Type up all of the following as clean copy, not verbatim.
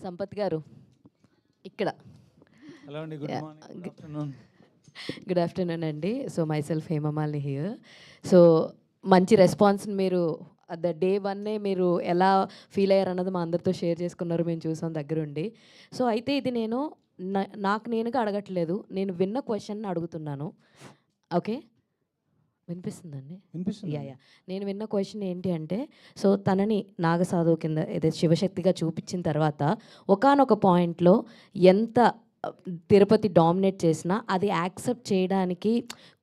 సంపత్ గారు ఇక్కడ. హలో అండి, good morning, good afternoon. Good afternoon అండి. So my self Hemamalini here. So మంచి రెస్పాన్స్ని మీరు ద డే వన్నే మీరు ఎలా ఫీల్ అయ్యారు అన్నది మా అందరితో షేర్ చేసుకున్నారు, మేము చూసాం దగ్గరుండి. సో అయితే ఇది నేను నాకు నేనుగా అడగట్లేదు, నేను విన్న క్వశ్చన్ అడుగుతున్నాను. ఓకే, వినిపిస్తుందండి? వినిపిస్తుంది. యా. నేను విన్న క్వశ్చన్ ఏంటి అంటే, సో తనని నాగసాధువు కింద ఏదైతే శివశక్తిగా చూపించిన తర్వాత ఒకానొక పాయింట్లో ఎంత తిరుపతి డామినేట్ చేసినా అది యాక్సెప్ట్ చేయడానికి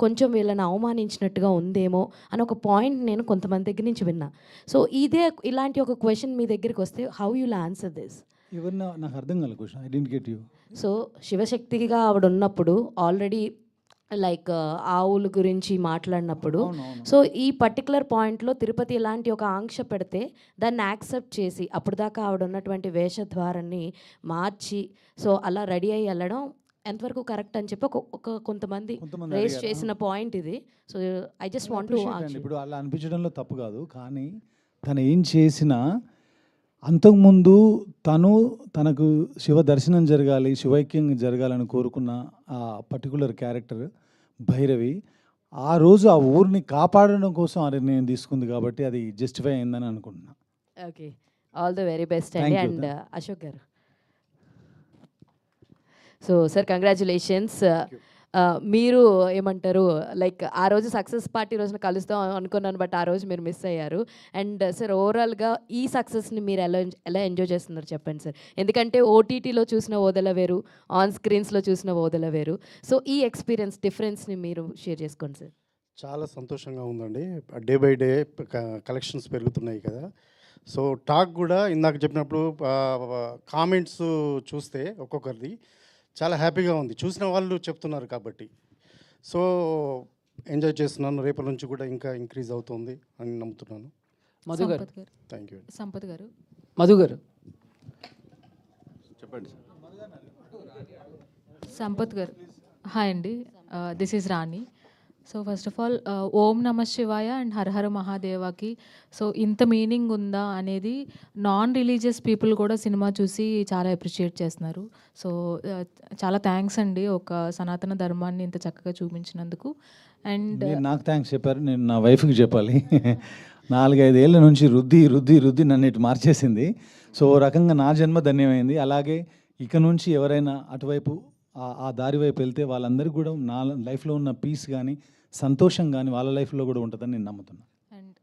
కొంచెం వీళ్ళని అవమానించినట్టుగా ఉందేమో అని ఒక పాయింట్ నేను కొంతమంది దగ్గర నుంచి విన్నా. సో ఇలాంటి ఒక క్వశ్చన్ మీ దగ్గరికి వస్తే హౌ యుల్ ఆన్సర్ దిస్? ఎవరినా నాకు అర్థం కాలే question, I didn't get you. So శివశక్తిగా ఆవిడ ఉన్నప్పుడు ఆల్రెడీ లైక్ ఆవుల గురించి మాట్లాడినప్పుడు, సో ఈ పర్టికులర్ పాయింట్లో తిరుపతి ఇలాంటి ఒక ఆంక్ష పెడితే దాన్ని యాక్సెప్ట్ చేసి అప్పుడు దాకా ఆవిడ ఉన్నటువంటి వేషద్వారాన్ని మార్చి సో అలా రెడీ అయ్యి వెళ్ళడం ఎంతవరకు కరెక్ట్ అని చెప్పి ఒక కొంతమంది రేస్ చేసిన పాయింట్ ఇది. So I just want to ఇప్పుడు అలా అనిపించడంలో తప్పు కాదు, కానీ తను ఏం చేసినా అంతకుముందు తనకు శివ దర్శనం జరగాలి, శివైక్యం జరగాలని కోరుకున్న ఆ పర్టికులర్ క్యారెక్టర్ భైరవి ఆ రోజు ఆ ఊరిని కాపాడడం కోసం ఆ నిర్ణయం తీసుకుంది, కాబట్టి అది జస్టిఫై అయిందని అనుకుంటున్నా. Okay, all the very best అండి. And Ashok garu, so sir congratulations. మీరు ఏమంటారు, లైక్ ఆ రోజు సక్సెస్ పార్టీ రోజున కలుస్తాం అనుకున్నాను, బట్ ఆ రోజు మీరు మిస్ అయ్యారు. అండ్ సార్ ఓవరాల్గా ఈ సక్సెస్ని మీరు ఎలా ఎంజాయ్ చేస్తున్నారు చెప్పండి సార్. ఎందుకంటే ఓటీటీలో చూసిన ఓదెల వేరు, ఆన్ స్క్రీన్స్లో చూసిన ఓదెల వేరు. సో ఈ ఎక్స్పీరియన్స్ డిఫరెన్స్ని మీరు షేర్ చేసుకోండి సార్. చాలా సంతోషంగా ఉందండి. డే బై డే కలెక్షన్స్ పెరుగుతున్నాయి కదా. సో టాక్ కూడా ఇందాక చెప్పినప్పుడు కామెంట్స్ చూస్తే ఒక్కొక్కరిది చాలా హ్యాపీగా ఉంది, చూసిన వాళ్ళు చెప్తున్నారు కాబట్టి. సో ఎంజాయ్ చేస్తున్నాను, రేపటి నుంచి కూడా ఇంకా ఇంక్రీజ్ అవుతుంది అని నమ్ముతున్నాను. మధు గారు, థ్యాంక్ యూ. సంపత్ గారు, మధు గారు చెప్పండి. సంపత్ గారు, హాయ్ అండి, this is Rani. So first of all ఓం నమ శివాయ అండ్ హరహర మహాదేవాకి సో ఇంత మీనింగ్ ఉందా అనేది నాన్ రిలీజియస్ పీపుల్ కూడా సినిమా చూసి చాలా అప్రిషియేట్ చేస్తున్నారు. సో చాలా థ్యాంక్స్ అండి, ఒక సనాతన ధర్మాన్ని ఇంత చక్కగా చూపించినందుకు. అండ్ నాకు థ్యాంక్స్ చెప్పారు, నేను నా వైఫ్కి చెప్పాలి. 4-5 ఏళ్ళ నుంచి రుద్ది రుద్ది రుద్ది నన్ను ఇటు మార్చేసింది. సో ఓ రకంగా నా జన్మ ధన్యమైంది. అలాగే ఇక నుంచి ఎవరైనా అటువైపు ఆ దారి వైపు వెళ్తే వాళ్ళందరికీ కూడా నా లైఫ్లో ఉన్న పీస్ కానీ సంతోషం కానీ వాళ్ళ లైఫ్లో కూడా ఉంటుందని నేను నమ్ముతున్నాను. అండ్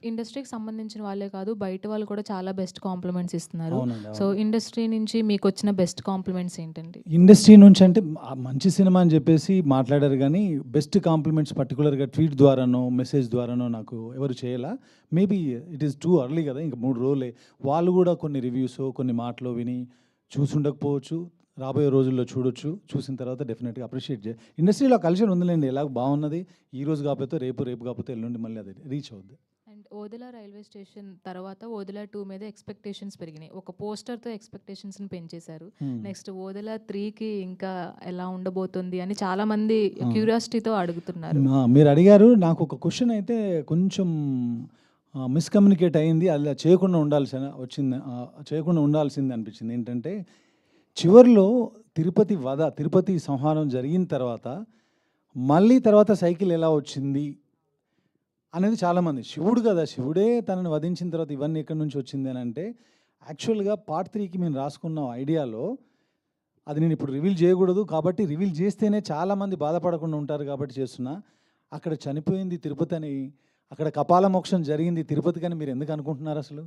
ఇండస్ట్రీకి సంబంధించిన వాళ్ళే కాదు, బయట వాళ్ళు కూడా చాలా బెస్ట్ కాంప్లిమెంట్స్ ఇస్తున్నారు. సో ఇండస్ట్రీ నుంచి మీకు వచ్చిన బెస్ట్ కాంప్లిమెంట్స్ ఏంటండి? ఇండస్ట్రీ నుంచి అంటే మంచి సినిమా అని చెప్పేసి మాట్లాడారు, కానీ బెస్ట్ కాంప్లిమెంట్స్ పర్టికులర్గా ట్వీట్ ద్వారానో మెసేజ్ ద్వారానో నాకు ఎవరు చేయాల. Maybe it is too early కదా, ఇంకా 3 రోజులే. వాళ్ళు కూడా కొన్ని రివ్యూస్ కొన్ని మాటలు విని చూసుండకపోవచ్చు, రాబోయే రోజుల్లో చూడొచ్చు. చూసిన తర్వాత డెఫినెట్గా అప్రిషియేట్ చేయాలి. ఇండస్ట్రీలో కల్చర్ ఉందిలేండి, ఎలాగ బాగున్నది. ఈ రోజు కాకపోతే రేపు కాకపోతే ఎల్లుండి మళ్ళీ అది రీచ్ అవుద్ది. అండ్ ఓదెల రైల్వే స్టేషన్ తర్వాత ఓదెల 2 మీద ఎక్స్పెక్టేషన్స్ పెరిగినాయి, ఒక పోస్టర్తో ఎక్స్పెక్టేషన్స్ని పెంచేశారు. నెక్స్ట్ ఓదెల 3కి ఇంకా ఎలా ఉండబోతుంది అని చాలామంది క్యూరియాసిటీతో అడుగుతున్నారు. మీరు అడిగారు, నాకు ఒక క్వశ్చన్ అయితే కొంచెం మిస్కమ్యూనికేట్ అయింది, అలా చేయకుండా ఉండాల్సింది అనిపించింది. ఏంటంటే చివరిలో తిరుపతి సంహారం జరిగిన తర్వాత మళ్ళీ తర్వాత సైకిల్ ఎలా వచ్చింది అనేది చాలామంది, శివుడు కదా, శివుడే తనని వధించిన తర్వాత ఇవన్నీ ఎక్కడి నుంచి వచ్చింది అని అంటే, యాక్చువల్గా పార్ట్ 3కి మేము రాసుకున్న ఐడియాలో అది నేను ఇప్పుడు రివీల్ చేయకూడదు, కాబట్టి రివీల్ చేస్తేనే చాలామంది బాధపడకుండా ఉంటారు కాబట్టి చేస్తున్నా. అక్కడ చనిపోయింది తిరుపతి అని, అక్కడ కపాల మోక్షం జరిగింది తిరుపతికి అని మీరు ఎందుకు అనుకుంటున్నారు అసలు?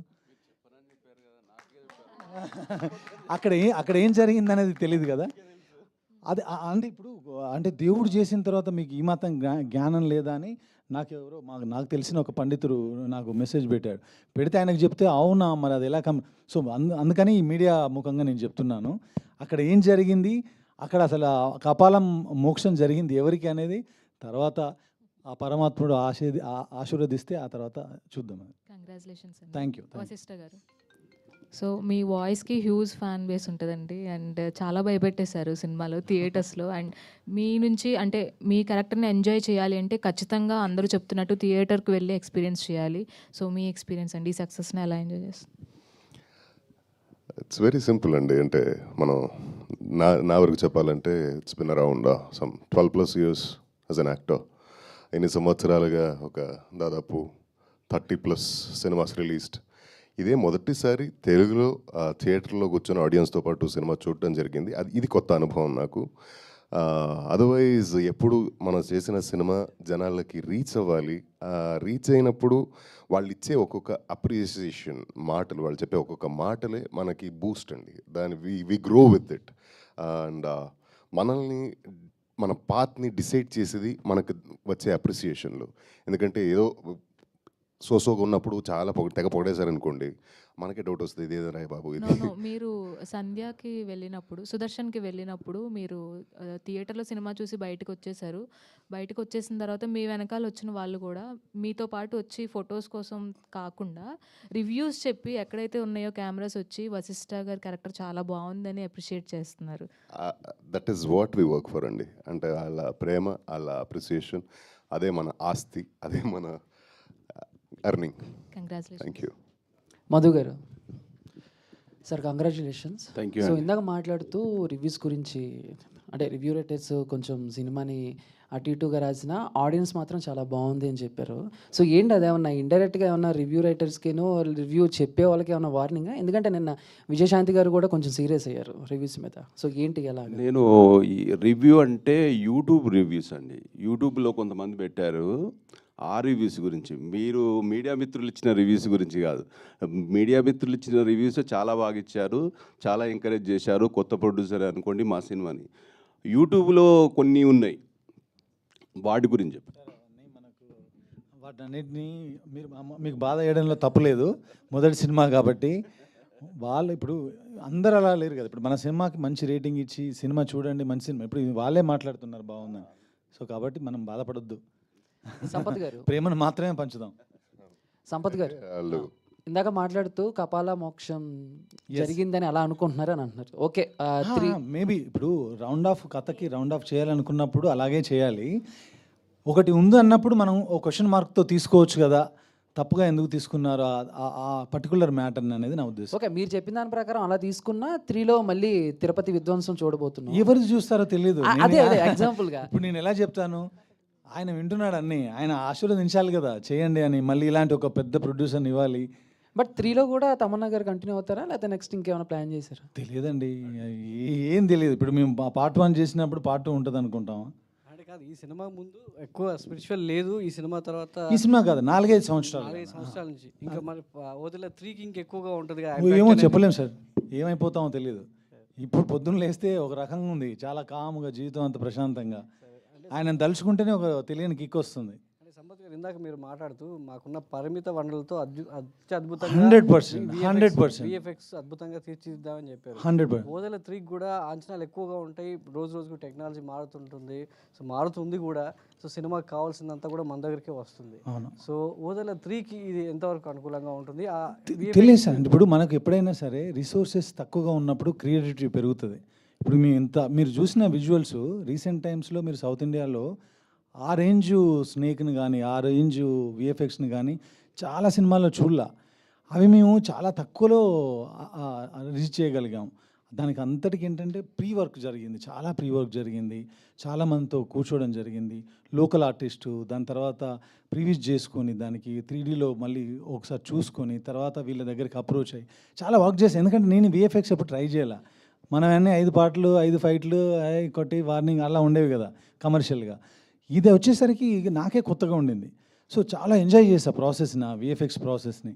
అక్కడ ఏం జరిగింది అనేది తెలియదు కదా. అది అంటే ఇప్పుడు అంటే దేవుడు చేసిన తర్వాత మీకు ఈ మాత్రం జ్ఞానం లేదా అని నాకు తెలిసిన ఒక పండితుడు నాకు మెసేజ్ పెడితే ఆయనకు చెప్తే అవునా మరి అది ఎలా సో అందుకని ఈ మీడియా ముఖంగా నేను చెప్తున్నాను, అక్కడ ఏం జరిగింది, అక్కడ అసలు కపాలం మోక్షం జరిగింది ఎవరికి అనేది తర్వాత ఆ పరమాత్ముడు ఆశీర్వదిస్తే ఆ తర్వాత చూద్దాం. Congratulations. Thank you. Vasishta garu, so మీ వాయిస్కి హ్యూజ్ ఫ్యాన్ బేస్ ఉంటుందండి, అండ్ చాలా భయపెట్టేశారు సినిమాలో, థియేటర్స్లో. అండ్ మీ నుంచి అంటే మీ క్యారెక్టర్ని ఎంజాయ్ చేయాలి అంటే ఖచ్చితంగా అందరూ చెప్తున్నట్టు థియేటర్కి వెళ్ళి ఎక్స్పీరియన్స్ చేయాలి. సో మీ ఎక్స్పీరియన్స్ అండి, ఈ సక్సెస్ని ఎలా ఎంజాయ్ చేస్తారు? ఇట్స్ వెరీ సింపుల్ అండి. అంటే మనం నా వరకు చెప్పాలంటే it's been around some 12+ years as an actor. ఎన్ని సంవత్సరాలుగా ఒక దాదాపు 30+ సినిమాస్ రిలీజ్డ్. ఇదే మొదటిసారి తెలుగులో థియేటర్లో కూర్చొని ఆడియన్స్తో పాటు సినిమా చూడటం జరిగింది. ఇది కొత్త అనుభవం నాకు. అదర్వైజ్ ఎప్పుడు మనం చేసిన సినిమా జనాలకి రీచ్ అవ్వాలి. రీచ్ అయినప్పుడు వాళ్ళు ఇచ్చే ఒక్కొక్క అప్రిసియేషన్ మాటలు, వాళ్ళు చెప్పే ఒక్కొక్క మాటలే మనకి బూస్ట్ అండి. దాని we grow with it. And మనల్ని మన పాత్ని డిసైడ్ చేసేది మనకు వచ్చే అప్రిసియేషన్లు. ఎందుకంటే ఏదో సోసోగా ఉన్నప్పుడు చాలా తెగ పొగడేశారనుకోండి, మనకే డౌట్ వస్తుంది, ఇదేదో రాయ్ బాబు ఇది. నో మీరు సంధ్యాకి వెళ్ళినప్పుడు, సుదర్శన్కి వెళ్ళినప్పుడు మీరు థియేటర్లో సినిమా చూసి బయటకు వచ్చేసారు. బయటకు వచ్చేసిన తర్వాత మీ వెనకాల వచ్చిన వాళ్ళు కూడా మీతో పాటు వచ్చి ఫొటోస్ కోసం కాకుండా రివ్యూస్ చెప్పి ఎక్కడైతే ఉన్నాయో కెమెరాస్ వచ్చి వశిష్ఠ గారి క్యారెక్టర్ చాలా బాగుందని అప్రిషియేట్ చేస్తున్నారు. That is what we work for అండి. అంటే వాళ్ళ ప్రేమ, వాళ్ళ అప్రిసియేషన్, అదే మన ఆస్తి, అదే మన earning. Congratulation. Thank you. Madhu garu sir, congratulations. Thank you. So ఇందాక మాట్లాడుతూ రివ్యూస్ గురించి, అంటే రివ్యూ రైటర్స్ కొంచెం సినిమాని అటు ఇటుగా రాసిన, ఆడియన్స్ మాత్రం చాలా బాగుంది అని చెప్పారు. సో ఏంటి అదేమన్నా ఇండైరెక్ట్గా ఏమన్నా రివ్యూ రైటర్స్కేనో రివ్యూ చెప్పే వాళ్ళకి ఏమన్నా వార్నింగా? ఎందుకంటే నిన్న విజయశాంతి గారు కూడా కొంచెం సీరియస్ అయ్యారు రివ్యూస్ మీద. సో ఏంటి ఎలా? నేను ఈ రివ్యూ అంటే యూట్యూబ్ రివ్యూస్ అండి. యూట్యూబ్లో కొంతమంది పెట్టారు ఆ రివ్యూస్ గురించి. మీరు మీడియా మిత్రులు ఇచ్చిన రివ్యూస్ గురించి కాదు. మీడియా మిత్రులు ఇచ్చిన రివ్యూస్ చాలా బాగా ఇచ్చారు, చాలా ఎంకరేజ్ చేశారు. కొత్త ప్రొడ్యూసర్ అనుకోండి మా సినిమాని. యూట్యూబ్లో కొన్ని ఉన్నాయి, వాటి గురించి చెప్పి వాటన్నిటినీ మీకు బాధ వేయడంలో తప్పులేదు. మొదటి సినిమా కాబట్టి వాళ్ళు ఇప్పుడు అందరు అలా లేరు కదా. ఇప్పుడు మన సినిమాకి మంచి రేటింగ్ ఇచ్చి సినిమా చూడండి మంచి సినిమా, ఇప్పుడు వాళ్ళే మాట్లాడుతున్నారు బాగుందని. సో కాబట్టి మనం బాధపడొద్దు, సంపత్ గారు ప్రేమను మాత్రమే పంచుదాం. సంపత్ గారు వాళ్ళు ఇందాక మాట్లాడుతూ కపాల మోక్షం జరిగిందని అలా అనుకుంటున్నారు అని అంటున్నారు. ఓకే, మేబీ ఇప్పుడు రౌండ్ ఆఫ్ కథకి రౌండ్ ఆఫ్ చేయాలనుకున్నప్పుడు అలాగే చేయాలి. ఒకటి ఉంది అన్నప్పుడు మనం ఒక క్వశ్చన్ మార్క్తో తీసుకోవచ్చు కదా, తప్పుగా ఎందుకు తీసుకున్నారు ఆ పర్టికులర్ మ్యాటర్ అనేది నా ఉద్దేశం. ఓకే, మీరు చెప్పిన దాని ప్రకారం అలా తీసుకున్నా 3లో మళ్ళీ తిరుపతి విధ్వంసం చూడబోతున్నాం. ఎవరు చూస్తారో తెలియదు. అదే ఎగ్జాంపుల్గా ఇప్పుడు నేను ఎలా చెప్తాను, ఆయన వింటున్నాడు అన్ని, ఆయన ఆశీర్వదించాలి కదా చేయండి అని. మళ్ళీ ఇలాంటి ఒక పెద్ద ప్రొడ్యూసర్ని ఇవ్వాలి. బట్ 3లో కూడా తమన్నా గారు కంటిన్యూ అవుతారా, లేకపోతే నెక్స్ట్ ఇంకేమైనా ప్లాన్ చేశారా? తెలియదండి, ఏం తెలియదు. ఇప్పుడు మేము పార్ట్ 1 చేసినప్పుడు పార్ట్ 2 ఉంటుంది అనుకుంటాం. అంటే కాదు, ఈ సినిమా ముందు ఎక్కువ స్పిరిచువల్ లేదు. ఈ సినిమా తర్వాత ఈ సినిమా కాదు, 4-5 సంవత్సరాలు 4 సంవత్సరాల నుంచి ఇంకా మరి వదిలే 3కి ఇంకెక్కువగా ఉంటుంది. ఏమో చెప్పలేము సార్, ఏమైపోతామో తెలియదు. ఇప్పుడు పొద్దున్న లేస్తే ఒక రకంగా ఉంది, చాలా కాముగా, జీవితం అంత ప్రశాంతంగా. ఆయన తలుచుకుంటేనే ఒక తెలియని కిక్ వస్తుంది. సంపత్ గారు ఇందాక మీరు మాట్లాడుతూ మాకున్న పరిమిత వనరులతో అత్యద్భుతంగా 100% విఎఫ్ఎక్స్ అద్భుతంగా తీర్చిదిద్దామని చెప్పారు. 100%. ఓదెల 3కి కూడా అంచనాలు ఎక్కువగా ఉంటాయి. రోజు రోజుకు టెక్నాలజీ మారుతుంటుంది, సో మారుతుంది కూడా. సో సినిమాకి కావాల్సిందంతా కూడా మన దగ్గరికే వస్తుంది. సో ఓదెల 3కి ఇది ఎంతవరకు అనుకూలంగా ఉంటుంది? తెలియదు సార్. ఇప్పుడు మనకు ఎప్పుడైనా సరే రిసోర్సెస్ తక్కువగా ఉన్నప్పుడు క్రియేటివిటీ పెరుగుతుంది. ఇప్పుడు మీరు చూసిన విజువల్స్ రీసెంట్ టైమ్స్లో మీరు సౌత్ ఇండియాలో ఆ రేంజు స్నేక్ని కానీ ఆ రేంజు విఎఫ్ఎక్స్ని కానీ చాలా సినిమాల్లో చూడలా. అవి మేము చాలా తక్కువలో రీచ్ చేయగలిగాం. దానికి అంతటికి ఏంటంటే ప్రీ వర్క్ జరిగింది, చాలా ప్రీ వర్క్ జరిగింది. చాలామందితో కూర్చోవడం జరిగింది, లోకల్ ఆర్టిస్టు. దాని తర్వాత ప్రీవియస్ చేసుకొని దానికి 3Dలో మళ్ళీ ఒకసారి చూసుకొని తర్వాత వీళ్ళ దగ్గరికి అప్రోచ్ అయ్యి చాలా వర్క్ చేశాను. ఎందుకంటే నేను విఎఫ్ఎక్స్ ఎప్పుడు ట్రై చేయాల. మనం అన్నీ 5 పాటలు 5 ఫైట్లు కొట్టి వార్నింగ్ అలా ఉండేవి కదా కమర్షియల్గా. ఇది వచ్చేసరికి నాకే కొత్తగా ఉండింది. సో చాలా ఎంజాయ్ చేసా ప్రాసెస్ని, విఎఫ్ఎక్స్ ప్రాసెస్ని.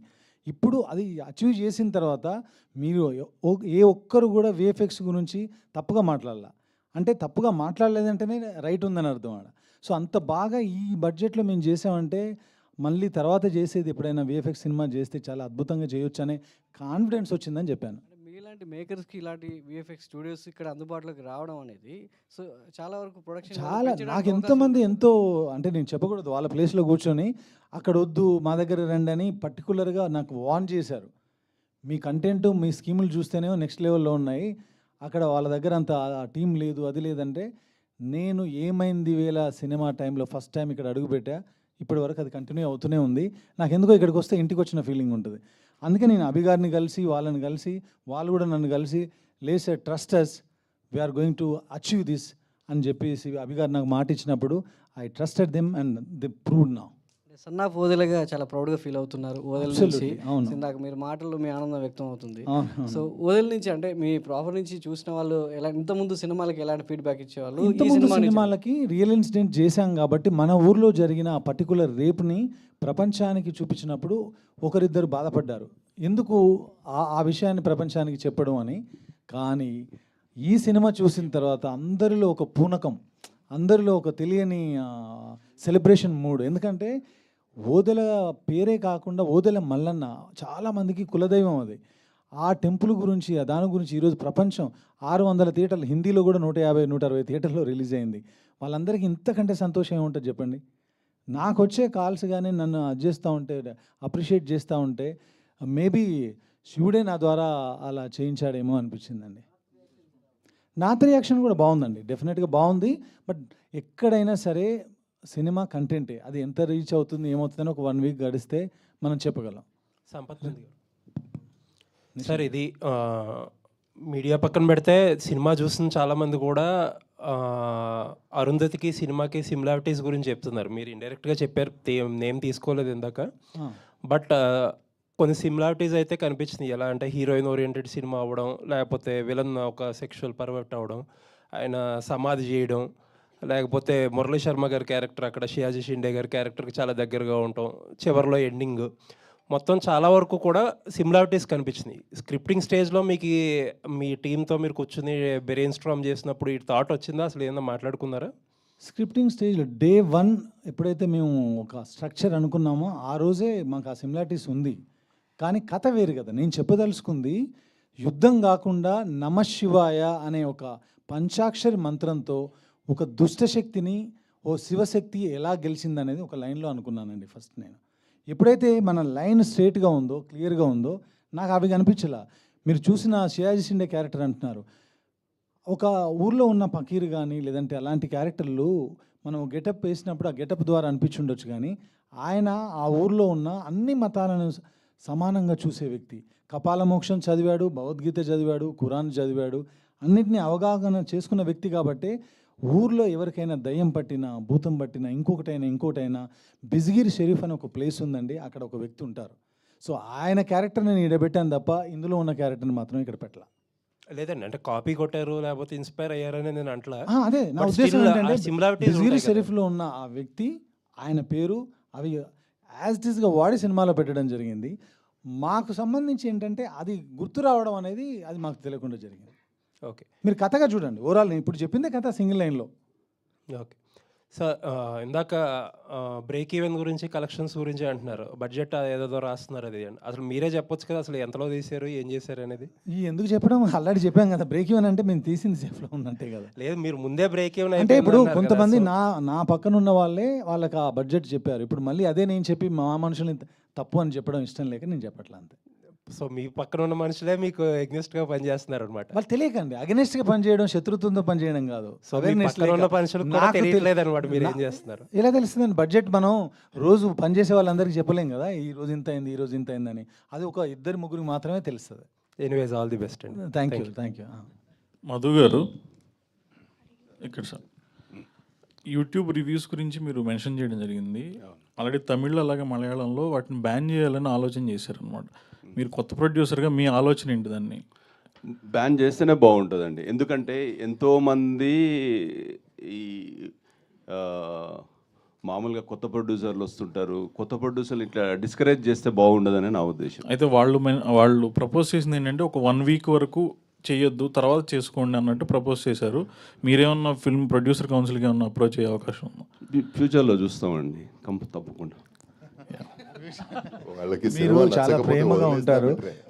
ఇప్పుడు అది అచీవ్ చేసిన తర్వాత మీరు ఏ ఒక్కరు కూడా విఎఫ్ఎక్స్ గురించి తప్పుగా మాట్లాడాల. అంటే తప్పుగా మాట్లాడలేదంటేనే రైట్ ఉందని అర్థం ఆడ. సో అంత బాగా ఈ బడ్జెట్లో మేము చేసామంటే మళ్ళీ తర్వాత చేసేది ఎప్పుడైనా విఎఫ్ఎక్స్ సినిమా చేస్తే చాలా అద్భుతంగా చేయొచ్చు అనే కాన్ఫిడెన్స్ వచ్చిందని చెప్పాను. మీలాంటి మేకర్స్కి ఇలాంటి విఎఫ్ఎక్స్ స్టూడియోస్ ఇక్కడ అందుబాటులోకి రావడం అనేది సో చాలా వరకు ప్రొడక్షన్ చాలా నాకు ఎంతోమంది ఎంతో అంటే నేను చెప్పకూడదు, వాళ్ళ ప్లేస్లో కూర్చొని అక్కడ వద్దు మా దగ్గర రండి అని పర్టికులర్గా నాకు వార్న్ చేశారు. మీ కంటెంట్ మీ స్కీములు చూస్తేనే నెక్స్ట్ లెవెల్లో ఉన్నాయి, అక్కడ వాళ్ళ దగ్గర అంత టీం లేదు అది లేదంటే. నేను ఏమైంది వేళ సినిమా టైంలో ఫస్ట్ టైం ఇక్కడ అడుగుపెట్టా, ఇప్పటి వరకు అది కంటిన్యూ అవుతూనే ఉంది. నాకు ఎందుకో ఇక్కడికి వస్తే ఇంటికి వచ్చిన ఫీలింగ్ ఉంటుంది. అందుకే నేను అభిగారిని కలిసి వాళ్ళని కలిసి వాళ్ళు కూడా నన్ను కలిసి లేదు sir trust us we are going to achieve this అని చెప్పేసి అభిగారు నాకు మాట ఇచ్చినప్పుడు I trusted them and the proved now. Son of ఓదెలగా చాలా ప్రౌడ్గా ఫీల్ అవుతున్నారు ఓదెల నుంచి. Absolutely, అవును. ఇందాక మీరు మాటల్లో మీ ఆనందం వ్యక్తం అవుతుంది. అవును. సో ఓదెల నుంచి అంటే మీ ప్రాపర్ నుంచి చూసిన వాళ్ళు ఎలా ఇంతకుముందు సినిమాలకి ఎలాంటి ఫీడ్బ్యాక్ ఇచ్చేవాళ్ళు, ఈ ఇంతకుముందు సినిమా నుంచి సినిమాలకి రియల్ ఇన్సిడెంట్ చేశాం కాబట్టి మన ఊర్లో జరిగిన ఆ పర్టికులర్ రేప్ని ప్రపంచానికి చూపించినప్పుడు ఒకరిద్దరు బాధపడ్డారు, ఎందుకు ఆ విషయాన్ని ప్రపంచానికి చెప్పడం అని. కానీ ఈ సినిమా చూసిన తర్వాత అందరిలో ఒక పూనకం, అందరిలో ఒక తెలియని సెలబ్రేషన్ మూడ్. ఎందుకంటే ఓదెల పేరే కాకుండా ఓదెల మల్లన్న చాలామందికి కులదైవం అది. ఆ టెంపుల్ గురించి దాని గురించి ఈరోజు ప్రపంచం 600 థియేటర్లు, హిందీలో కూడా 150 160 థియేటర్లో రిలీజ్ అయింది. వాళ్ళందరికీ ఇంతకంటే సంతోషం ఏముంటుంది చెప్పండి. నాకు వచ్చే కాల్స్ కానీ నన్ను చేస్తూ ఉంటే, అప్రిషియేట్ చేస్తూ ఉంటే మేబీ శివుడే నా ద్వారా అలా చేయించాడేమో అనిపించిందండి. నా రియాక్షన్ కూడా బాగుందండి, డెఫినెట్గా బాగుంది. బట్ ఎక్కడైనా సరే సినిమా కంటెంటే, అది ఎంత రీచ్ అవుతుంది ఏమవుతుందని ఒక 1 వీక్ గడిస్తే మనం చెప్పగలం. సంపత్ గారు సార్, ఇది మీడియా పక్కన పెడితే సినిమా చూసిన చాలామంది కూడా అరుంధతికి సినిమాకి సిమిలారిటీస్ గురించి చెప్తున్నారు. మీరు ఇండైరెక్ట్గా చెప్పారు, నేమ్ తీసుకోలేదు ఇందాక. బట్ కొన్ని సిమిలారిటీస్ అయితే కనిపించినాయి. ఎలా అంటే హీరోయిన్ ఓరియంటెడ్ సినిమా అవ్వడం, లేకపోతే విలన్ ఒక సెక్షువల్ పర్వర్ట్ అవ్వడం, ఆయన సమాధి చేయడం, లేకపోతే మురళీ శర్మ గారి క్యారెక్టర్ అక్కడ షియాజీ షిండే గారి క్యారెక్టర్కి చాలా దగ్గరగా ఉండటం, చివరిలో ఎండింగ్, మొత్తం చాలా వరకు కూడా సిమిలారిటీస్ కనిపించినాయి. స్క్రిప్టింగ్ స్టేజ్లో మీకు మీ టీంతో మీరు కూర్చుని బ్రెయిన్ స్ట్రామ్ చేసినప్పుడు ఈ థాట్ వచ్చిందా, అసలు ఏమన్నా మాట్లాడుకున్నారా? స్క్రిప్టింగ్ స్టేజ్లో డే 1 ఎప్పుడైతే మేము ఒక స్ట్రక్చర్ అనుకున్నామో ఆ రోజే మాకు ఆ సిమిలారిటీస్ ఉంది. కానీ కథ వేరు కదా. నేను చెప్పదలుచుకుంది యుద్ధం కాకుండా నమశివాయ అనే ఒక పంచాక్షరి మంత్రంతో ఒక దుష్టశక్తిని ఓ శివశక్తి ఎలా గెలిచిందనేది ఒక లైన్లో అనుకున్నానండి ఫస్ట్. నేను ఎప్పుడైతే మన లైన్ స్ట్రేట్గా ఉందో, క్లియర్గా ఉందో, నాకు అవి కనిపించలా. మీరు చూసిన షియాజీ షిండే క్యారెక్టర్ అంటున్నారు, ఒక ఊర్లో ఉన్న ఫకీర్ కానీ లేదంటే అలాంటి క్యారెక్టర్లు మనం గెటప్ వేసినప్పుడు ఆ గెటప్ ద్వారా అనిపించుండొచ్చు. కానీ ఆయన ఆ ఊర్లో ఉన్న అన్ని మతాలను సమానంగా చూసే వ్యక్తి. కపాల మోక్షం చదివాడు, భగవద్గీత చదివాడు, ఖురాన్ చదివాడు, అన్నిటినీ అవగాహన చేసుకున్న వ్యక్తి. కాబట్టి ఊర్లో ఎవరికైనా దయ్యం పట్టినా, భూతం పట్టినా, ఇంకోటైనా బిజ్గిరి షరీఫ్ అని ఒక ప్లేస్ ఉందండి, అక్కడ ఒక వ్యక్తి ఉంటారు. సో ఆయన క్యారెక్టర్ని నేను ఇడబెట్టాను తప్ప ఇందులో ఉన్న క్యారెక్టర్ని మాత్రం ఇక్కడ పెట్టాల. లేదండి, అంటే కాపీ కొట్టారు లేకపోతే ఇన్స్పైర్ అయ్యారని నేను అంటలా. అదే నా But ఉద్దేశం still ఏంటంటే ఆ similarities బిజ్గిరి ఉంటాయి కదా. షరీఫ్లో ఉన్న ఆ వ్యక్తి, ఆయన పేరు, అవి యాజ్ ఇట్ ఈస్గా వాడి సినిమాలో పెట్టడం జరిగింది. మాకు సంబంధించి ఏంటంటే అది గుర్తు రావడం అనేది అది మాకు తెలియకుండా జరిగింది. ఓకే, మీరు కథగా చూడండి, ఓవరాల్ నేను ఇప్పుడు చెప్పిందే కథ సింగిల్ లైన్లో. ఓకే సార్, ఇందాక బ్రేక్ ఈవెన్ గురించి, కలెక్షన్స్ గురించి అంటున్నారు, బడ్జెట్ ఏదో రాస్తున్నారు. అది అసలు మీరే చెప్పొచ్చు కదా, అసలు ఎంతలో తీశారు, ఏం చేశారు అనేది. ఈ ఎందుకు చెప్పడం, ఆల్రెడీ చెప్పాం కదా, బ్రేక్ ఈవెన్ అంటే మేము తీసింది సేఫ్లో ఉన్నట్టే కదా. లేదు, మీరు ముందే బ్రేక్ ఈవెన్ అంటే ఇప్పుడు కొంతమంది నా పక్కన ఉన్న వాళ్ళే వాళ్ళకి ఆ బడ్జెట్ చెప్పారు. ఇప్పుడు మళ్ళీ అదే నేను చెప్పి మా మనుషుల్ని తప్పు అని చెప్పడం ఇష్టం లేక నేను చెప్పట్లా అంతే. సో మీ పక్కన ఉన్న మనుషులే మీకు ఎగ్నెస్ట్గా పనిచేస్తున్నారు అనమాట. వాళ్ళు తెలియకండి, అగెనెస్ట్గా పనిచేయడం, శత్రుత్వంతో పనిచేయడం కాదు. సో మీ పక్కన ఉన్న మనుషులకు కూడా తెలియట్లేదు అనమాట మీరు ఏం చేస్తున్నారు. ఎలా తెలుస్తుందండి? బడ్జెట్ మనం రోజు పనిచేసే వాళ్ళందరికీ చెప్పలేం కదా, ఈ రోజు ఇంత అయింది, ఈ రోజు ఇంత అయిందని. అది ఒక 2-3 మాత్రమే తెలుస్తుంది. ఎనీవేస్, ఆల్ ది బెస్ట్ అండి. Thank you. మధు గారు, ఇక్కడ సార్ యూట్యూబ్ రివ్యూస్ గురించి మీరు మెన్షన్ చేయడం జరిగింది. ఆల్రెడీ తమిళ్ అలాగే మలయాళంలో వాటిని బ్యాన్ చేయాలని ఆలోచన చేశారనమాట. మీరు కొత్త ప్రొడ్యూసర్గా మీ ఆలోచన ఏంటి? దాన్ని బ్యాన్ చేస్తేనే బాగుంటుందండి. ఎందుకంటే ఎంతోమంది ఈ మామూలుగా కొత్త ప్రొడ్యూసర్లు వస్తుంటారు, కొత్త ప్రొడ్యూసర్లు ఇట్లా డిస్కరేజ్ చేస్తే బాగుండదని నా ఉద్దేశం. అయితే వాళ్ళు ప్రపోజ్ చేసింది ఏంటంటే ఒక 1 వీక్ వరకు చేయొద్దు, తర్వాత చేసుకోండి అన్నట్టు ప్రపోజ్ చేశారు. మీరేమన్నా ఫిల్మ్ ప్రొడ్యూసర్ కౌన్సిల్కి ఏమన్నా అప్రోచ్ అయ్యే అవకాశం ఉందా? ఫ్యూచర్లో చూస్తామండి, తప్పకుండా. మీరు చాలా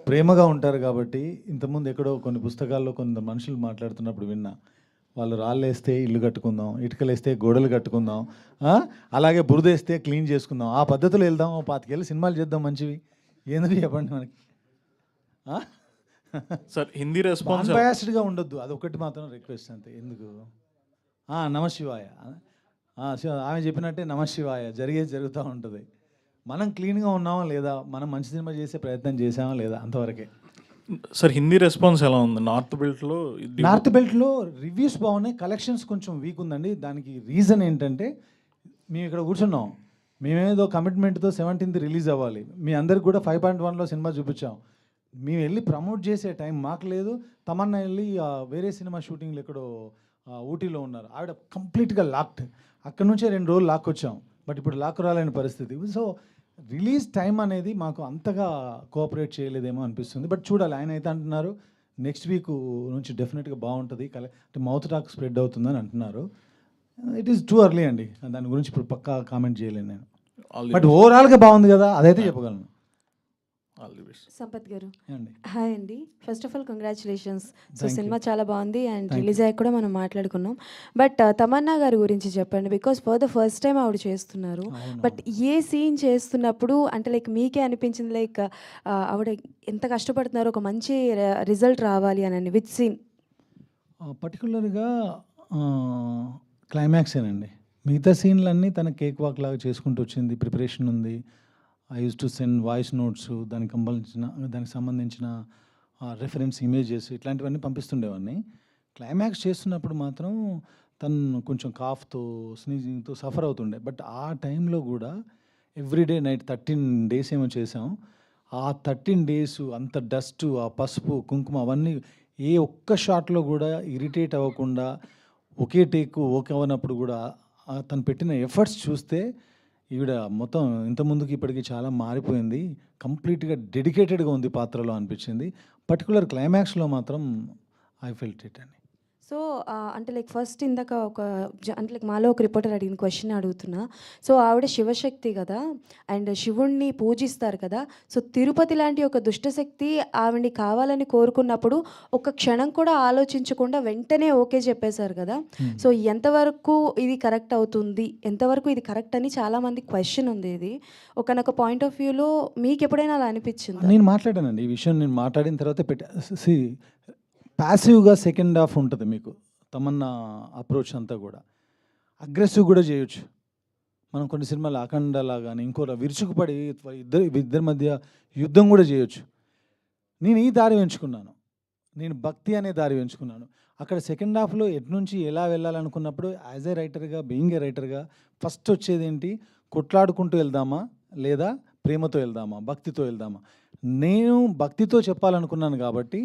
ప్రేమగా ఉంటారు కాబట్టి ఇంతకుముందు ఎక్కడో కొన్ని పుస్తకాల్లో కొంత మనుషులు మాట్లాడుతున్నప్పుడు విన్నా, వాళ్ళు రాళ్ళేస్తే ఇల్లు కట్టుకుందాం, ఇటుకలేస్తే గోడలు కట్టుకుందాం, అలాగే బురదేస్తే క్లీన్ చేసుకుందాం, ఆ పద్ధతిలో వెళ్దాం, 25 ఏళ్ళు సినిమాలు చేద్దాం మంచివి. ఎందుకు చెప్పండి మనకి? సార్ హిందీ రెస్పాన్స్ అన్బయాస్డ్గా ఉండొద్దు, అది ఒకటి మాత్రం రిక్వెస్ట్ అంతే. ఎందుకు? నమశివాయ, ఆమె చెప్పినట్టే నమశివాయ జరిగేది జరుగుతూ ఉంటుంది. మనం క్లీన్గా ఉన్నామా లేదా, మనం మంచి సినిమా చేసే ప్రయత్నం చేసామా లేదా, అంతవరకే. సార్ హిందీ రెస్పాన్స్ ఎలా ఉంది నార్త్ బెల్ట్లో? నార్త్ బెల్ట్లో రివ్యూస్ బాగున్నాయి, కలెక్షన్స్ కొంచెం వీక్ ఉందండి. దానికి రీజన్ ఏంటంటే మేము ఇక్కడ కూర్చున్నాం, మేమేదో కమిట్మెంట్తో 17th రిలీజ్ అవ్వాలి, మీ అందరికి కూడా 5.1లో సినిమా చూపించాం. మేము వెళ్ళి ప్రమోట్ చేసే టైం మాకు లేదు. తమన్నా వెళ్ళి వేరే సినిమా షూటింగ్లు ఎక్కడో ఊటీలో ఉన్నారు, ఆవిడ కంప్లీట్గా లాక్డ్. అక్కడ నుంచే 2 రోజులు లాక్కొచ్చాం, బట్ ఇప్పుడు లాక్ రాలేని పరిస్థితి. సో రిలీజ్ టైం అనేది మాకు అంతగా కోఆపరేట్ చేయలేదేమో అనిపిస్తుంది. బట్ చూడాలి, ఆయన అయితే అంటున్నారు నెక్స్ట్ వీక్ నుంచి డెఫినెట్గా బాగుంటుంది, అంటే మౌత్ టాక్ స్ప్రెడ్ అవుతుందని అంటున్నారు. ఇట్ ఈస్ టూ ఎర్లీ అండి, దాని గురించి ఇప్పుడు పక్కా కామెంట్ చేయలేను నేను. బట్ ఓవరాల్గా బాగుంది కదా, అదైతే చెప్పగలను. All the best. సంపత్ గారు అండి హాయ్ అండి. First of all congratulations. So Thank cinema చాలా బాగుంది అండ్ Thank రిలీజ్ అయ్యాక కూడా మనం మాట్లాడుకున్నాం. బట్ తమన్నా గారి గురించి చెప్పండి, because for the first time ఆవిడ చేస్తున్నారు. బట్ ఏ సీన్ చేస్తున్నప్పుడు అంటే లైక్ మీకే అనిపించింది లైక్ ఆవిడ ఎంత కష్టపడుతున్నారో ఒక మంచి రిజల్ట్ రావాలి అని, విత్ సీన్? పర్టికులర్గా క్లైమాక్సేనండి. మిగతా సీన్లన్నీ తన కేక్ వాక్ లాగా చేసుకుంటూ వచ్చింది, ప్రిపరేషన్ ఉంది. I use to send voice notes, దానికి సంబంధించిన రెఫరెన్స్ ఇమేజెస్ ఇట్లాంటివన్నీ పంపిస్తుండేవాడిని. క్లైమాక్స్ చేస్తున్నప్పుడు మాత్రం తను కొంచెం కాఫ్తో స్నీజింగ్తో సఫర్ అవుతుండే. బట్ ఆ టైంలో కూడా ఎవ్రీడే నైట్ 13 days ఏమో చేసాం. ఆ 13 days అంత డస్ట్, ఆ పసుపు కుంకుమ అవన్నీ ఏ ఒక్క షాట్లో కూడా ఇరిటేట్ అవ్వకుండా ఒకే టేక్ ఓకే అవ్వనప్పుడు కూడా తను పెట్టిన ఎఫర్ట్స్ చూస్తే ఈవిడ మొత్తం ఇంతకుముందుకి ఇప్పటికి చాలా మారిపోయింది, కంప్లీట్గా డెడికేటెడ్గా ఉంది పాత్రలో అనిపించింది. పర్టికులర్ క్లైమాక్స్లో మాత్రం ఐ ఫెల్ట్ ఇట్ అండి. సో అంటే లైక్ ఫస్ట్ ఇందాక అంటే లైక్ మాలో ఒక రిపోర్టర్ అడిగిన క్వశ్చన్ అడుగుతున్నా. సో ఆవిడ శివశక్తి కదా, అండ్ శివుణ్ణి పూజిస్తారు కదా. సో తిరుపతి లాంటి ఒక దుష్టశక్తి ఆవిడ్ని కావాలని కోరుకున్నప్పుడు ఒక క్షణం కూడా ఆలోచించకుండా వెంటనే ఓకే చెప్పేశారు కదా. సో ఎంతవరకు ఇది కరెక్ట్ అవుతుంది, ఎంతవరకు ఇది కరెక్ట్ అని చాలామంది క్వశ్చన్ ఉంది. ఇది ఒకనొక పాయింట్ ఆఫ్ వ్యూలో మీకు ఎప్పుడైనా అలా అనిపించింది? నేను మాట్లాడానండి ఈ విషయం, నేను మాట్లాడిన తర్వాత ప్యాసివ్గా సెకండ్ హాఫ్ ఉంటుంది మీకు. తమన్నా అప్రోచ్ అంతా కూడా అగ్రెసివ్ కూడా చేయొచ్చు. మనం కొన్ని సినిమాలు అఖండలా కానీ ఇంకోలా విరుచుకుపడి ఇద్దరి మధ్య యుద్ధం కూడా చేయొచ్చు. నేను ఈ దారి ఎంచుకున్నాను, నేను భక్తి అనే దారి ఎంచుకున్నాను. అక్కడ సెకండ్ హాఫ్లో ఎటు నుంచి ఎలా వెళ్ళాలనుకున్నప్పుడు యాజ్ ఏ రైటర్గా, బీయింగ్ ఏ రైటర్గా ఫస్ట్ వచ్చేది ఏంటి, కొట్లాడుకుంటూ వెళ్దామా లేదా ప్రేమతో వెళ్దామా, భక్తితో వెళ్దామా. నేను భక్తితో చెప్పాలనుకున్నాను కాబట్టి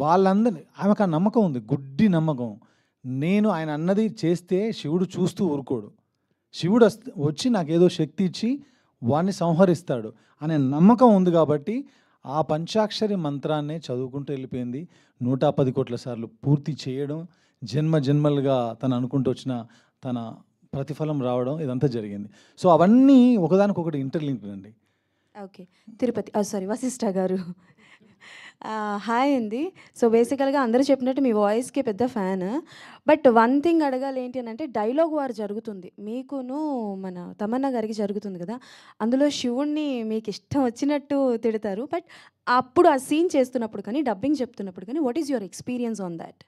వాళ్ళందరినీ, ఆమెకు ఆ నమ్మకం ఉంది, గుడ్డి నమ్మకం. నేను ఆయన అన్నది చేస్తే శివుడు చూస్తూ ఊరుకోడు, శివుడు వచ్చి నాకేదో శక్తి ఇచ్చి వాడిని సంహరిస్తాడు అనే నమ్మకం ఉంది. కాబట్టి ఆ పంచాక్షరి మంత్రాన్నే చదువుకుంటూ వెళ్ళిపోయింది. 110 కోట్ల సార్లు పూర్తి చేయడం, జన్మలుగా తను అనుకుంటూ వచ్చిన తన ప్రతిఫలం రావడం, ఇదంతా జరిగింది. సో అవన్నీ ఒకదానికొకటి ఇంటర్లింక్డ్ అండి. ఓకే, తిరుపతి సారీ వశిష్ఠ గారు హాయ్ అండి. సో బేసికల్గా అందరూ చెప్పినట్టు మీ వాయిస్కి పెద్ద ఫ్యాన్. బట్ వన్ థింగ్ అడగాలి ఏంటి అని అంటే, డైలాగ్ వార్ జరుగుతుంది మీకును మన తమన్నా గారికి జరుగుతుంది కదా. అందులో శివుణ్ణి మీకు ఇష్టం వచ్చినట్టు తిడతారు. బట్ అప్పుడు ఆ సీన్ చేస్తున్నప్పుడు కానీ, డబ్బింగ్ చెప్తున్నప్పుడు కానీ, what is your experience on that?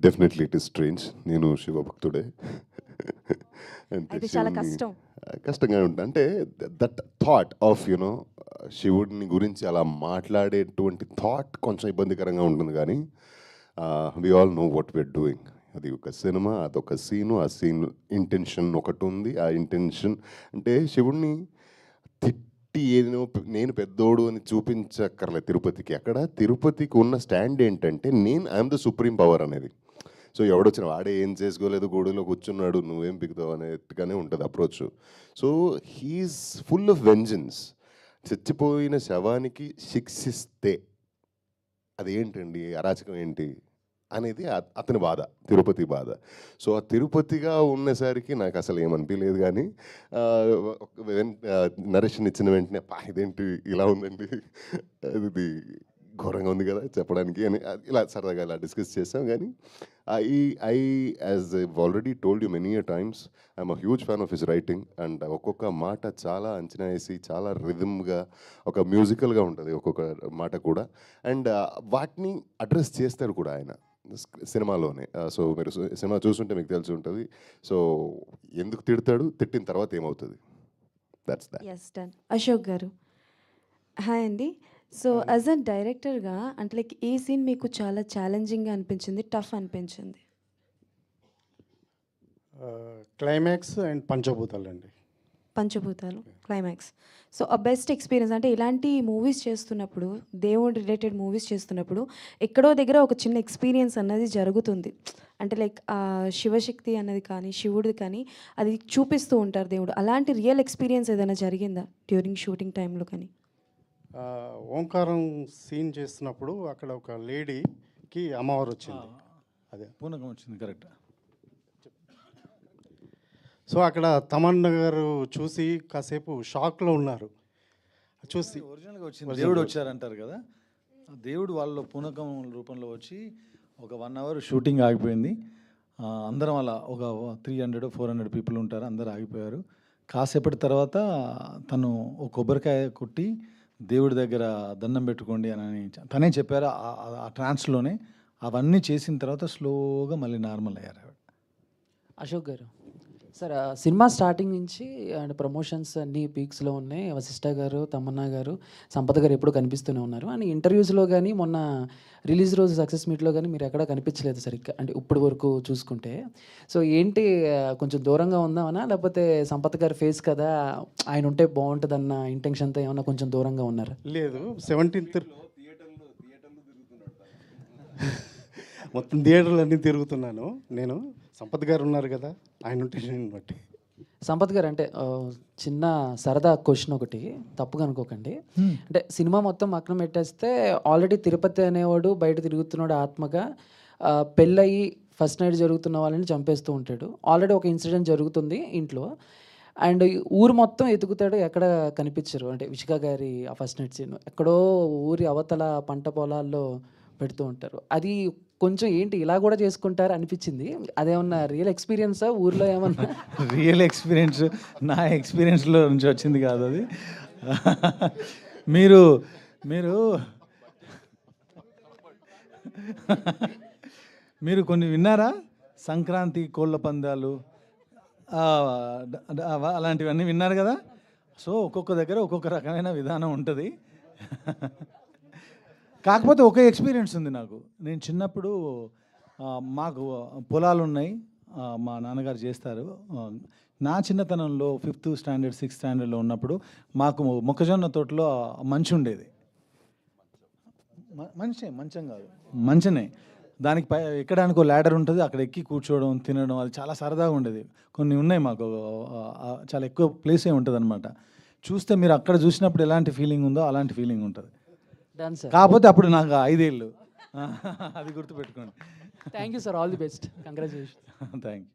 Definitely it is strange. నేను శివభక్తుడే. అయితే చాలా కష్టంగా ఉంటుంది. అంటే దట్ థాట్ ఆఫ్ యునో శివుడిని గురించి అలా మాట్లాడేటువంటి థాట్ కొంచెం ఇబ్బందికరంగా ఉంటుంది. కానీ we all know what we are doing. అది ఒక సినిమా, అదొక సీను, ఆ సీన్ ఇంటెన్షన్ ఒకటి ఉంది. ఆ ఇంటెన్షన్ అంటే శివుడిని తిట్టి ఏదో నేను పెద్దోడు అని చూపించక్కర్లేదు తిరుపతికి. అక్కడ తిరుపతికి ఉన్న స్టాండ్ ఏంటంటే ఐఎమ్ ద సుప్రీం పవర్ అనేది. సో ఎవడొచ్చిన వాడే ఏం చేసుకోలేదు, గోడలో కూర్చున్నాడు, నువ్వేం పిగుతావు అనేట్టుగానే ఉంటుంది approach. So he is full of vengeance. చచ్చిపోయిన శవానికి శిక్షిస్తే అదేంటండి, అరాచకం ఏంటి అనేది అతని బాధ, తిరుపతి బాధ. సో ఆ తిరుపతిగా ఉన్నసరికి నాకు అసలు ఏమనిపించలేదు. కానీ నరేషన్ ఇచ్చిన వెంటనే ఇదేంటి ఇలా ఉందండి, అది ఘోరంగా ఉంది కదా చెప్పడానికి అని ఇలా సరదాగా ఇలా డిస్కస్ చేసాం. కానీ I as I already told you many times, I'm a huge fan of his writing. And ఒక్కొక్క మాట చాలా అంచనా వేసి, చాలా రిథమ్గా, ఒక మ్యూజికల్గా ఉంటుంది ఒక్కొక్క మాట కూడా. అండ్ వాటిని అడ్రస్ చేస్తారు కూడా ఆయన. సినిమాలోనే. సో మీరు సినిమా చూస్తుంటే మీకు తెలిసి ఉంటుంది. సో ఎందుకు తిడతాడు, తిట్టిన తర్వాత ఏమవుతుంది, that's that. Yes done. Ashok గారు హాయ్ అండి. సో యాజ్ అ డైరెక్టర్గా అంటే లైక్ ఏ సీన్ మీకు చాలా ఛాలెంజింగ్గా అనిపించింది, టఫ్ అనిపించింది? క్లైమాక్స్ అండ్ పంచభూతాలు అండి. పంచభూతాలు క్లైమాక్స్. సో ఆ బెస్ట్ ఎక్స్పీరియన్స్ అంటే ఇలాంటి మూవీస్ చేస్తున్నప్పుడు, దేవుడు రిలేటెడ్ మూవీస్ చేస్తున్నప్పుడు ఎక్కడో దగ్గర ఒక చిన్న ఎక్స్పీరియన్స్ అన్నది జరుగుతుంది. అంటే లైక్ శివశక్తి అన్నది కానీ శివుడిది కానీ అది చూపిస్తూ ఉంటారు దేవుడు. అలాంటి రియల్ ఎక్స్పీరియన్స్ ఏదైనా జరిగిందా డ్యూరింగ్ షూటింగ్ టైంలో కానీ? ఓంకారం సీన్ చేస్తున్నప్పుడు అక్కడ ఒక లేడీకి అమ్మవారు వచ్చింది. అదే పూనకం వచ్చింది, కరెక్ట్. సో అక్కడ తమన్నా గారు చూసి కాసేపు షాక్లో ఉన్నారు. చూసి ఒరిజినల్గా వచ్చింది, దేవుడు వచ్చారంటారు కదా, ఆ దేవుడు వాళ్ళ పూనకం రూపంలో వచ్చి ఒక 1 hour షూటింగ్ ఆగిపోయింది. అందరం అలా ఒక 300-400 పీపుల్ ఉంటారు, అందరు ఆగిపోయారు. కాసేపటి తర్వాత తను ఒక కొబ్బరికాయ కొట్టి దేవుడి దగ్గర దండం పెట్టుకోండి అని తనే చెప్పారు. ఆ ట్రాన్స్లోనే అవన్నీ చేసిన తర్వాత స్లోగా మళ్ళీ నార్మల్ అయ్యారు ఆవిడ. Ashok garu sir, cinema starting నుంచి అండ్ ప్రమోషన్స్ అన్ని పీక్స్లో ఉన్నాయి. వశిష్ఠ గారు, తమన్నా గారు, సంపత్ గారు ఎప్పుడు కనిపిస్తూనే ఉన్నారు. అని ఇంటర్వ్యూస్లో కానీ మొన్న రిలీజ్ రోజు సక్సెస్ మీట్లో కానీ మీరు ఎక్కడ కనిపించలేదు సరిగ్గా, అంటే ఇప్పుడు వరకు చూసుకుంటే. సో ఏంటి, కొంచెం దూరంగా ఉందామనా, లేకపోతే సంపత్ గారి ఫేస్ కదా ఆయన ఉంటే బాగుంటుందన్న ఇంటెన్షన్తో ఏమన్నా కొంచెం దూరంగా ఉన్నారా? లేదు, 17th మొత్తం థియేటర్లు అన్నీ తిరుగుతున్నాను నేను. సంపత్ గారు ఉన్నారు కదా, ఆయన ఉంటే నేను బట్టి. సంపత్ గారు అంటే చిన్న సరదా క్వశ్చన్ ఒకటి, తప్పుగా అనుకోకండి. అంటే సినిమా మొత్తం పక్కన పెట్టేస్తే ఆల్రెడీ తిరుపతి అనేవాడు బయట తిరుగుతున్నాడు ఆత్మగా, పెళ్ళయి ఫస్ట్ నైట్ జరుగుతున్న వాళ్ళని చంపేస్తూ ఉంటాడు. ఆల్రెడీ ఒక ఇన్సిడెంట్ జరుగుతుంది ఇంట్లో, అండ్ ఊరు మొత్తం ఎతుకుతాడు, ఎక్కడ కనిపించరు. అంటే విషిక గారి ఆ ఫస్ట్ నైట్ సీన్ ఎక్కడో ఊరి అవతల పంట పొలాల్లో పెడుతూ ఉంటారు. అది కొంచెం ఏంటి ఇలా కూడా చేసుకుంటారు అనిపించింది. అదేమన్నా రియల్ ఎక్స్పీరియన్సా, ఊర్లో ఏమన్నా? రియల్ ఎక్స్పీరియన్స్, నా ఎక్స్పీరియన్స్లో నుంచి వచ్చింది కాదు అది. మీరు మీరు మీరు కొన్ని విన్నారా, సంక్రాంతి కోళ్ళ పందాలు అలాంటివన్నీ విన్నారు కదా. సో ఒక్కొక్క దగ్గర ఒక్కొక్క రకమైన విధానం ఉంటుంది. కాకపోతే ఒక ఎక్స్పీరియన్స్ ఉంది నాకు. నేను చిన్నప్పుడు మాకు పొలాలు ఉన్నాయి, మా నాన్నగారు చేస్తారు. నా చిన్నతనంలో 5th standard 6th standardలో ఉన్నప్పుడు మాకు మొక్కజొన్న తోటలో మంచి ఉండేది. మంచం కాదు, మంచనే. దానికి ఎక్కడానికి ఒక ల్యాడర్ ఉంటుంది, అక్కడ ఎక్కి కూర్చోవడం, తినడం, అది చాలా సరదాగా ఉండేది. కొన్ని ఉన్నాయి మాకు, చాలా ఎక్కువ ప్లేసే ఉంటుంది అనమాట. చూస్తే మీరు అక్కడ చూసినప్పుడు ఎలాంటి ఫీలింగ్ ఉందో అలాంటి ఫీలింగ్ ఉంటుంది. కాకపోతే అప్పుడు నాకు 5 ఏళ్ళు, అది గుర్తుపెట్టుకోండి. Thank you sir, all the best, congratulation. Thank you.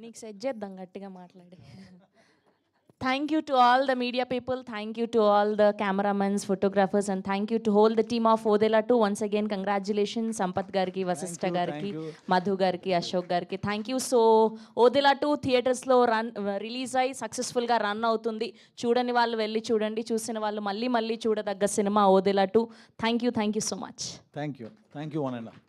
నీకు సెట్ చేద్దాం గట్టిగా మాట్లాడి. Thank you to all the media people, thank you to all the cameramen, photographers, and thank you to whole the team of Odela 2. Once again, congratulations Sampath gariki, Vasishtha gariki, Madhu gariki, Ashok gariki. Thank you. So Odela 2 theaters lo release ayi successful ga run avutundi. Chudani vallu velli chudandi, chusina vallu malli malli chudadagga cinema Odela 2. Thank you so much. Thank you one and all.